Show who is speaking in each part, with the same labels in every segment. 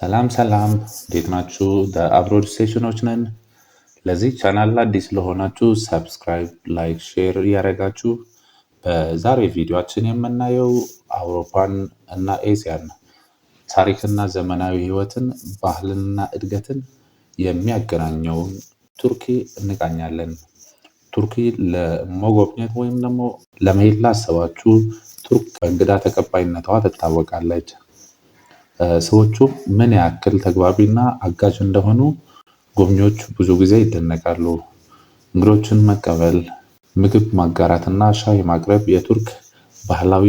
Speaker 1: ሰላም ሰላም እንዴት ናችሁ? አብሮድ ስቴሽኖች ነን። ለዚህ ቻናል አዲስ ለሆናችሁ ሰብስክራይብ፣ ላይክ፣ ሼር እያደረጋችሁ በዛሬ ቪዲዮአችን የምናየው አውሮፓን እና ኤሲያን ታሪክና ዘመናዊ ህይወትን፣ ባህልንና እድገትን የሚያገናኘውን ቱርኪ እንቃኛለን። ቱርኪ ለመጎብኘት ወይም ደግሞ ለመሄድ ላሰባችሁ ቱርክ በእንግዳ ተቀባይነቷ ትታወቃለች። ሰዎቹ ምን ያክል ተግባቢና አጋዥ እንደሆኑ ጎብኚዎች ብዙ ጊዜ ይደነቃሉ። እንግዶችን መቀበል፣ ምግብ ማጋራትና ሻይ ማቅረብ የቱርክ ባህላዊ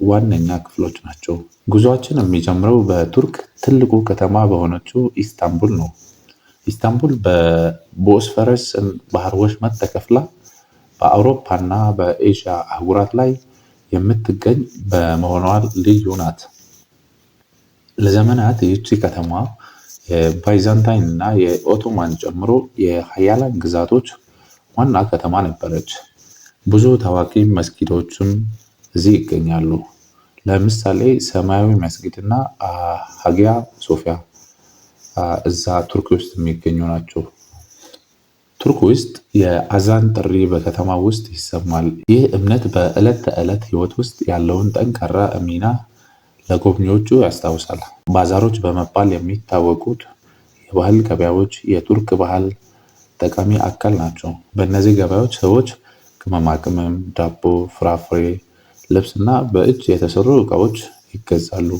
Speaker 1: ዋነኛ ክፍሎች ናቸው። ጉዟችን የሚጀምረው በቱርክ ትልቁ ከተማ በሆነችው ኢስታንቡል ነው። ኢስታንቡል በቦስፈረስ ባህር ወሽመጥ ተከፍላ በአውሮፓና በኤዥያ አህጉራት ላይ የምትገኝ በመሆኗ ልዩ ናት። ለዘመናት ይህቺ ከተማ የባይዛንታይን እና የኦቶማን ጨምሮ የሀያላን ግዛቶች ዋና ከተማ ነበረች። ብዙ ታዋቂ መስጊዶችም እዚህ ይገኛሉ። ለምሳሌ ሰማያዊ መስጊድ እና ሀጊያ ሶፊያ እዛ ቱርክ ውስጥ የሚገኙ ናቸው። ቱርክ ውስጥ የአዛን ጥሪ በከተማ ውስጥ ይሰማል። ይህ እምነት በዕለት ተዕለት ህይወት ውስጥ ያለውን ጠንካራ ሚና ለጎብኚዎቹ ያስታውሳል። ባዛሮች በመባል የሚታወቁት የባህል ገበያዎች የቱርክ ባህል ጠቃሚ አካል ናቸው። በእነዚህ ገበያዎች ሰዎች ቅመማ ቅመም፣ ዳቦ፣ ፍራፍሬ፣ ልብስና በእጅ የተሰሩ እቃዎች ይገዛሉ።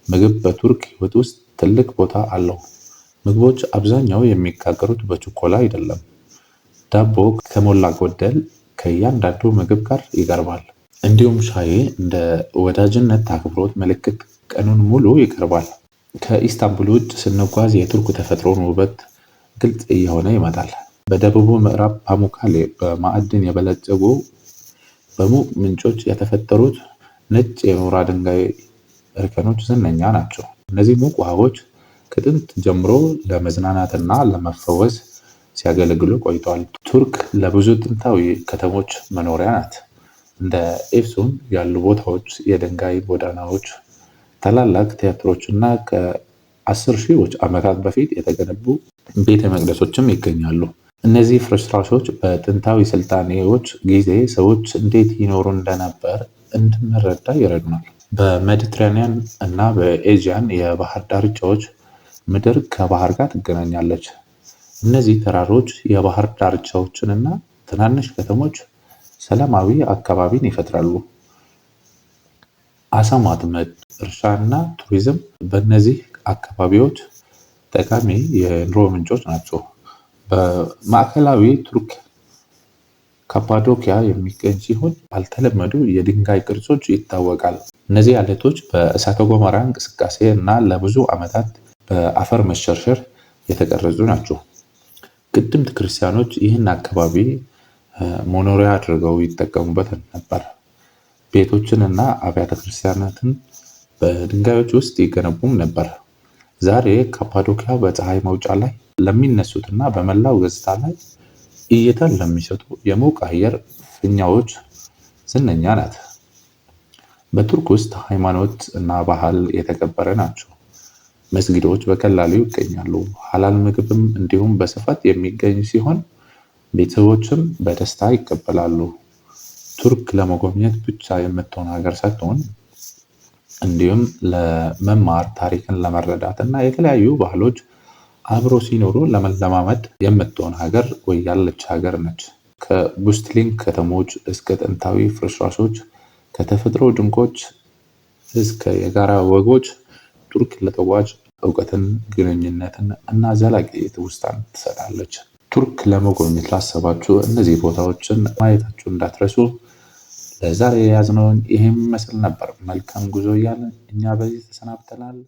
Speaker 1: ምግብ በቱርክ ህይወት ውስጥ ትልቅ ቦታ አለው። ምግቦች አብዛኛው የሚጋገሩት በችኮላ አይደለም። ዳቦ ከሞላ ጎደል ከእያንዳንዱ ምግብ ጋር ይቀርባል። እንዲሁም ሻይ እንደ ወዳጅነት አክብሮት ምልክት ቀኑን ሙሉ ይቀርባል። ከኢስታንቡል ውጭ ስንጓዝ የቱርክ ተፈጥሮን ውበት ግልጽ እየሆነ ይመጣል። በደቡቡ ምዕራብ ፓሙካሌ በማዕድን የበለጸጉ በሙቅ ምንጮች የተፈጠሩት ነጭ የኖራ ድንጋይ እርከኖች ዝነኛ ናቸው። እነዚህ ሙቅ ውሃዎች ከጥንት ጀምሮ ለመዝናናትና ለመፈወስ ሲያገለግሉ ቆይተዋል። ቱርክ ለብዙ ጥንታዊ ከተሞች መኖሪያ ናት። እንደ ኤፍሱን ያሉ ቦታዎች፣ የድንጋይ ጎዳናዎች፣ ታላላቅ ቲያትሮች እና ከ10 ሺዎች ዓመታት በፊት የተገነቡ ቤተ መቅደሶችም ይገኛሉ። እነዚህ ፍርስራሾች በጥንታዊ ስልጣኔዎች ጊዜ ሰዎች እንዴት ይኖሩ እንደነበር እንድንረዳ ይረዱናል። በሜዲትራኒያን እና በኤጂያን የባህር ዳርቻዎች ምድር ከባህር ጋር ትገናኛለች። እነዚህ ተራሮች፣ የባህር ዳርቻዎችን እና ትናንሽ ከተሞች ሰላማዊ አካባቢን ይፈጥራሉ። አሳ ማጥመድ፣ እርሻ እና ቱሪዝም በእነዚህ አካባቢዎች ጠቃሚ የኑሮ ምንጮች ናቸው። በማዕከላዊ ቱርክ ካፓዶኪያ የሚገኝ ሲሆን ባልተለመዱ የድንጋይ ቅርጾች ይታወቃል። እነዚህ አለቶች በእሳተ ገሞራ እንቅስቃሴ እና ለብዙ ዓመታት በአፈር መሸርሸር የተቀረጹ ናቸው። ቅድምት ክርስቲያኖች ይህን አካባቢ መኖሪያ አድርገው ይጠቀሙበት ነበር። ቤቶችን እና አብያተ ክርስቲያናትን በድንጋዮች ውስጥ ይገነቡም ነበር። ዛሬ ካፓዶኪያ በፀሐይ መውጫ ላይ ለሚነሱት እና በመላው ገጽታ ላይ እይታን ለሚሰጡ የሞቅ አየር ፊኛዎች ዝነኛ ናት። በቱርክ ውስጥ ሃይማኖት እና ባህል የተከበረ ናቸው። መስጊዶች በቀላሉ ይገኛሉ። ሐላል ምግብም እንዲሁም በስፋት የሚገኝ ሲሆን ቤተሰቦችም በደስታ ይቀበላሉ። ቱርክ ለመጎብኘት ብቻ የምትሆን ሀገር ሳትሆን እንዲሁም ለመማር፣ ታሪክን ለመረዳት እና የተለያዩ ባህሎች አብሮ ሲኖሩ ለመለማመድ የምትሆን ሀገር ወይ ያለች ሀገር ነች። ከቡስቲሊንግ ከተሞች እስከ ጥንታዊ ፍርስራሾች፣ ከተፈጥሮ ድንቆች እስከ የጋራ ወጎች ቱርክ ለተጓዥ እውቀትን፣ ግንኙነትን እና ዘላቂ ትውስታን ትሰጣለች። ቱርክ ለመጎብኘት ላሰባችሁ እነዚህ ቦታዎችን ማየታችሁ እንዳትረሱ። ለዛሬ የያዝነውን ይህም መስል ነበር። መልካም ጉዞ እያለን እኛ በዚህ ተሰናብተናል።